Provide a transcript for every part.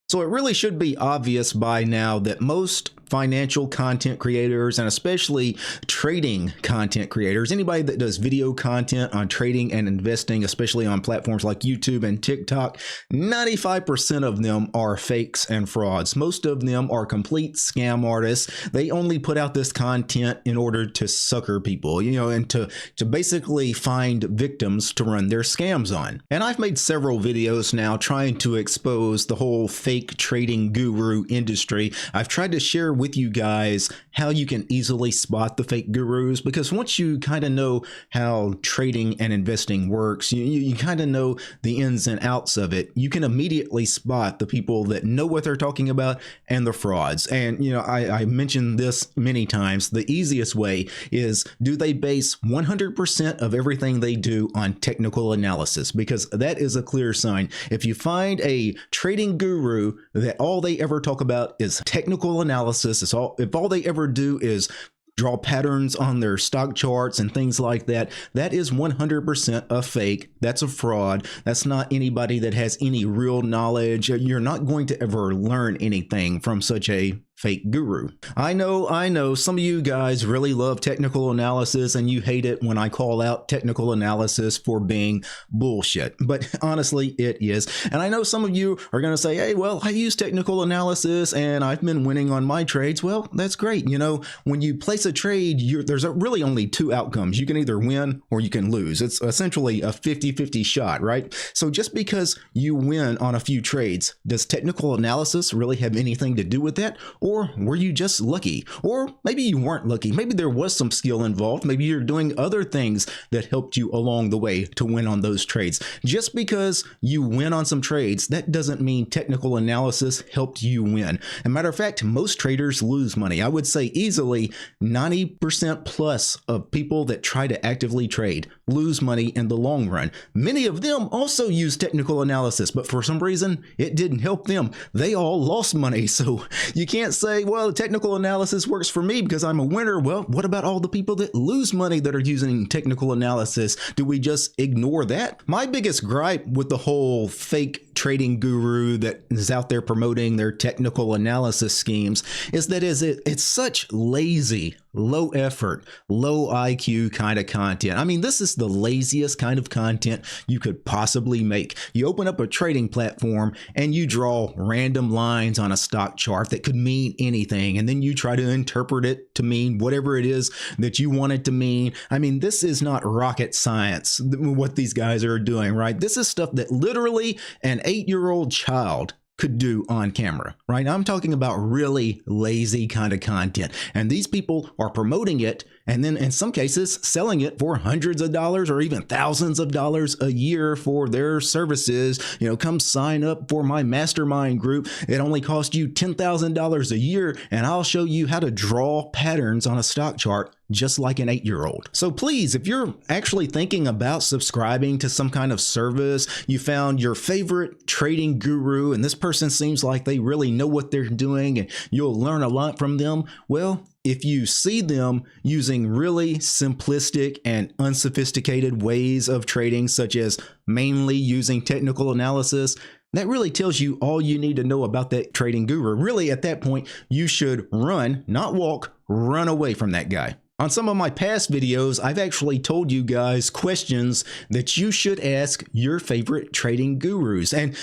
So it really should be obvious by now that most financial content creators, and especially trading content creators, anybody that does video content on trading and investing, especially on platforms like YouTube and TikTok, 95% of them are fakes and frauds. Most of them are complete scam artists. They only put out this content in order to sucker people, and to basically find victims to run their scams on. And I've made several videos now trying to expose the whole fake trading guru industry. I've tried to share with you guys how you can easily spot the fake gurus, because once you kind of know how trading and investing works, you kind of know the ins and outs of it. You can immediately spot the people that know what they're talking about and the frauds. And I mentioned this many times. The easiest way is, do they base 100% of everything they do on technical analysis? Because that is a clear sign. If you find a trading guru that all they ever talk about is technical analysis, if all they ever do is draw patterns on their stock charts and things like that, that is 100% a fake. That's a fraud. That's not anybody that has any real knowledge. You're not going to ever learn anything from such a fake guru. I know some of you guys really love technical analysis and you hate it when I call out technical analysis for being bullshit, but honestly it is. And I know some of you are going to say, hey, well, I use technical analysis and I've been winning on my trades. Well, that's great. When you place a trade, there's really only two outcomes. You can either win or you can lose. It's essentially a 50-50 shot, right? So just because you win on a few trades, does technical analysis really have anything to do with that? Or were you just lucky? Or maybe you weren't lucky. Maybe there was some skill involved. Maybe you're doing other things that helped you along the way to win on those trades. Just because you win on some trades, that doesn't mean technical analysis helped you win. As a matter of fact, most traders lose money. I would say easily 90% plus of people that try to actively trade lose money in the long run. Many of them also use technical analysis, but for some reason, it didn't help them. They all lost money. So you can't say, well, technical analysis works for me because I'm a winner. Well, what about all the people that lose money that are using technical analysis? Do we just ignore that? My biggest gripe with the whole fake trading guru that is out there promoting their technical analysis schemes is that it's such lazy, low effort, low IQ kind of content. I mean, this is the laziest kind of content you could possibly make. You open up a trading platform and you draw random lines on a stock chart that could mean anything, and then you try to interpret it to mean whatever it is that you want it to mean. I mean, this is not rocket science, what these guys are doing, right? This is stuff that literally an 8-year-old child could do on camera, right? I'm talking about really lazy kind of content, and these people are promoting it and then in some cases selling it for hundreds of dollars or even thousands of dollars a year for their services. Come sign up for my mastermind group. It only costs you $10,000 a year and I'll show you how to draw patterns on a stock chart just like an 8-year-old. So please, if you're actually thinking about subscribing to some kind of service, you found your favorite trading guru and this person seems like they really know what they're doing and you'll learn a lot from them, well, if you see them using really simplistic and unsophisticated ways of trading, such as mainly using technical analysis, that really tells you all you need to know about that trading guru. Really, at that point, you should run, not walk, run away from that guy. On some of my past videos, I've actually told you guys questions that you should ask your favorite trading gurus. And,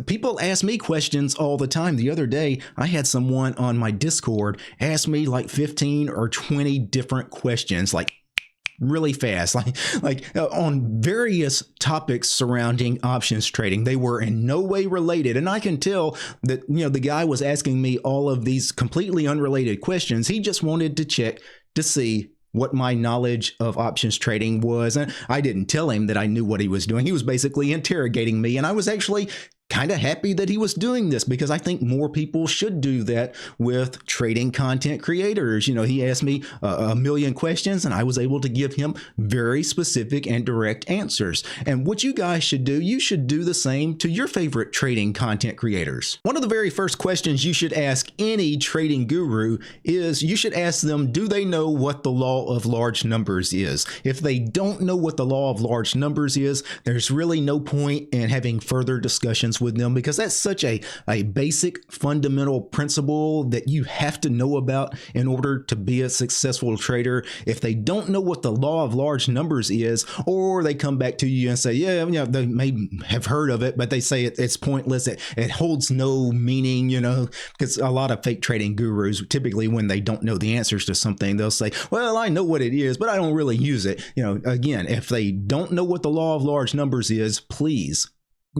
people ask me questions all the time. The other day, I had someone on my Discord ask me like 15 or 20 different questions, like really fast, on various topics surrounding options trading. They were in no way related. And I can tell that, the guy was asking me all of these completely unrelated questions. He just wanted to check to see what my knowledge of options trading was. And I didn't tell him that I knew what he was doing. He was basically interrogating me. And I was actually kind of happy that he was doing this because I think more people should do that with trading content creators. He asked me a million questions and I was able to give him very specific and direct answers. And what you guys should do, you should do the same to your favorite trading content creators. One of the very first questions you should ask any trading guru is you should ask them, do they know what the law of large numbers is? If they don't know what the law of large numbers is, there's really no point in having further discussions patterns with them, because that's such a basic fundamental principle that you have to know about in order to be a successful trader. If they don't know what the law of large numbers is, or they come back to you and say, yeah, you know, they may have heard of it, but they say it's pointless, it holds no meaning, you know, because a lot of fake trading gurus, typically when they don't know the answers to something, they'll say, well, I know what it is, but I don't really use it. You know, again, if they don't know what the law of large numbers is, please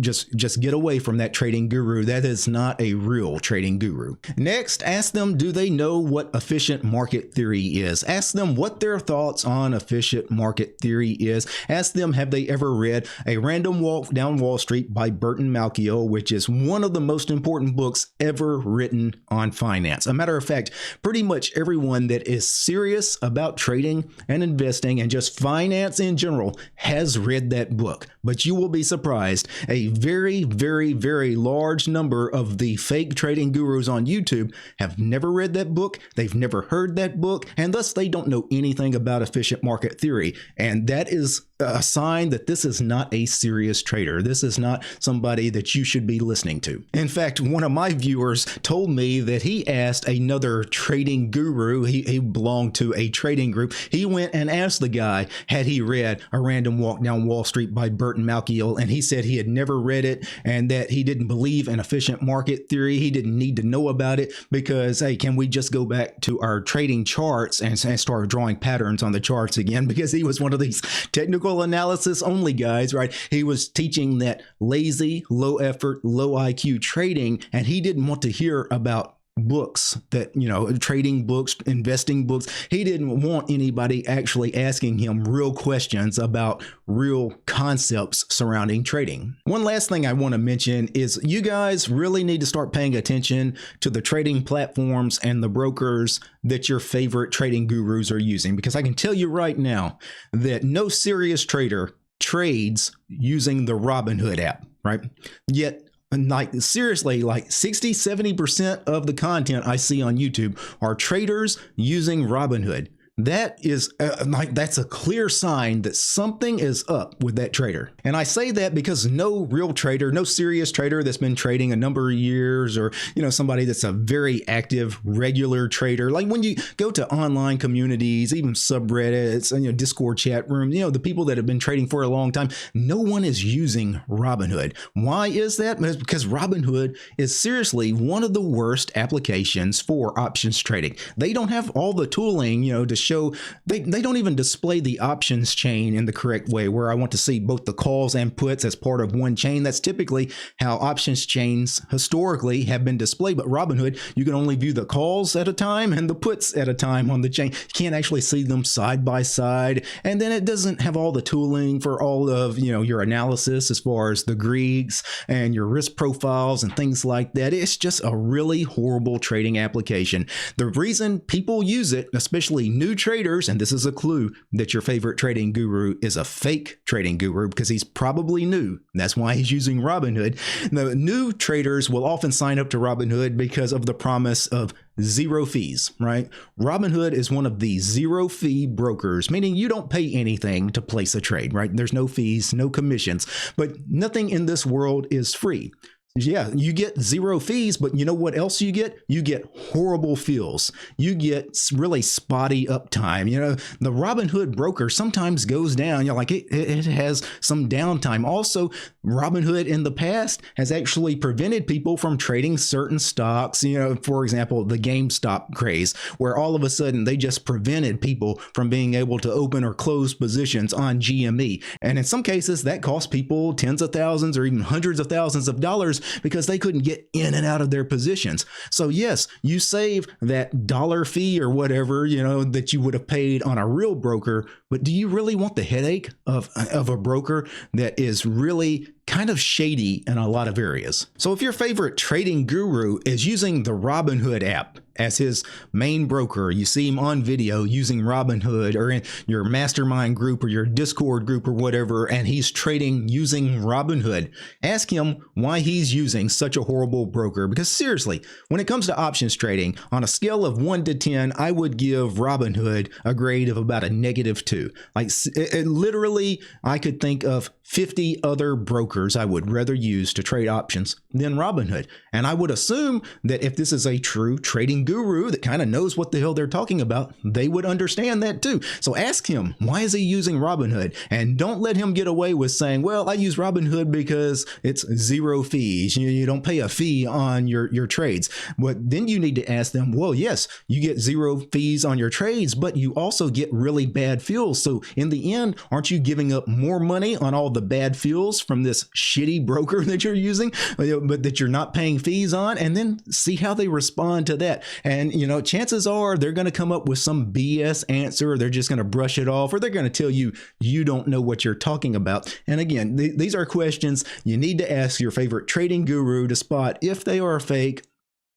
just get away from that trading guru. That is not a real trading guru. Next, ask them, do they know what efficient market theory is? Ask them what their thoughts on efficient market theory is. Ask them, have they ever read A Random Walk Down Wall Street by Burton Malkiel, which is one of the most important books ever written on finance. A matter of fact, pretty much everyone that is serious about trading and investing and just finance in general has read that book. But you will be surprised, a very, very, very large number of the fake trading gurus on YouTube have never read that book. They've never heard that book, and thus they don't know anything about efficient market theory. And that is a sign that this is not a serious trader. This is not somebody that you should be listening to. In fact, one of my viewers told me that he asked another trading guru, he belonged to a trading group, he went and asked the guy, had he read A Random Walk Down Wall Street by Burton Malkiel, and he said he had never read it and that he didn't believe in efficient market theory. He didn't need to know about it because, hey, can we just go back to our trading charts and start drawing patterns on the charts again? Because he was one of these technical analysis only guys, right? He was teaching that lazy, low effort, low IQ trading, and he didn't want to hear about books that, you know, trading books, investing books. He didn't want anybody actually asking him real questions about real concepts surrounding trading. One last thing I want to mention is you guys really need to start paying attention to the trading platforms and the brokers that your favorite trading gurus are using, because I can tell you right now that no serious trader trades using the Robinhood app, right? Yet, like, seriously, like 60-70% of the content I see on YouTube are traders using Robinhood. That is that's a clear sign that something is up with that trader. And I say that because no real trader, no serious trader that's been trading a number of years, or, you know, somebody that's a very active, regular trader, like when you go to online communities, even subreddits, and, you know, Discord chat rooms, you know, the people that have been trading for a long time, no one is using Robinhood. Why is that? It's because Robinhood is seriously one of the worst applications for options trading. They don't have all the tooling, you know, to show, they don't even display the options chain in the correct way, where I want to see both the calls and puts as part of one chain. That's typically how options chains historically have been displayed. But Robinhood, you can only view the calls at a time and the puts at a time on the chain. You can't actually see them side by side. And then it doesn't have all the tooling for all of, you know, your analysis as far as the Greeks and your risk profiles and things like that. It's just a really horrible trading application. The reason people use it, especially new traders, and this is a clue that your favorite trading guru is a fake trading guru, because he's probably new. That's why he's using Robinhood. The new traders will often sign up to Robinhood because of the promise of zero fees, right? Robinhood is one of the zero fee brokers, meaning you don't pay anything to place a trade, right? There's no fees, no commissions, but nothing in this world is free. Yeah, you get zero fees, but you know what else you get? You get horrible feels. You get really spotty uptime. You know, the Robinhood broker sometimes goes down. You know, like it has some downtime. Also, Robinhood in the past has actually prevented people from trading certain stocks. You know, for example, the GameStop craze, where all of a sudden they just prevented people from being able to open or close positions on GME. And in some cases, that cost people tens of thousands or even hundreds of thousands of dollars because they couldn't get in and out of their positions. So yes, you save that dollar fee or whatever, you know, that you would have paid on a real broker, but do you really want the headache of a broker that is really kind of shady in a lot of areas? So if your favorite trading guru is using the Robinhood app as his main broker, you see him on video using Robinhood, or in your mastermind group or your Discord group or whatever, and he's trading using Robinhood, ask him why he's using such a horrible broker. Because seriously, when it comes to options trading, on a scale of 1 to 10, I would give Robinhood a grade of about a -2. Like literally, I could think of 50 other brokers brokers I would rather use to trade options than Robinhood. And I would assume that if this is a true trading guru that kind of knows what the hell they're talking about, they would understand that too. So ask him, why is he using Robinhood? And don't let him get away with saying, well, I use Robinhood because it's zero fees. You don't pay a fee on your trades. But then you need to ask them, well, yes, you get zero fees on your trades, but you also get really bad feels. So in the end, aren't you giving up more money on all the bad feels from this shitty broker that you're using, but that you're not paying fees on? And then see how they respond to that. And, chances are they're going to come up with some BS answer. They're just going to brush it off, or they're going to tell you, you don't know what you're talking about. And again, these are questions you need to ask your favorite trading guru to spot if they are fake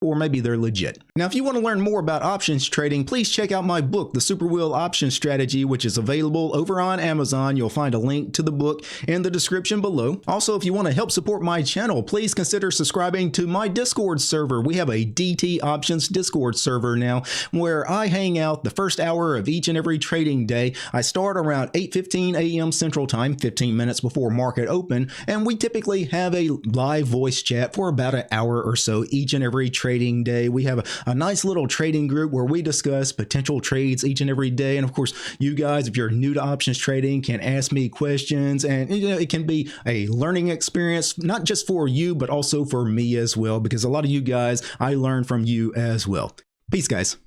or maybe they're legit. Now, if you want to learn more about options trading, please check out my book, The Super Wheel Option Strategy, which is available over on Amazon. You'll find a link to the book in the description below. Also, if you want to help support my channel, please consider subscribing to my Discord server. We have a DT Options Discord server now where I hang out the first hour of each and every trading day. I start around 8:15 a.m. Central Time, 15 minutes before market open, and we typically have a live voice chat for about an hour or so each and every trading day. We have a nice little trading group where we discuss potential trades each and every day. And of course, you guys, if you're new to options trading, can ask me questions, and it can be a learning experience, not just for you, but also for me as well, because a lot of you guys, I learn from you as well. Peace, guys.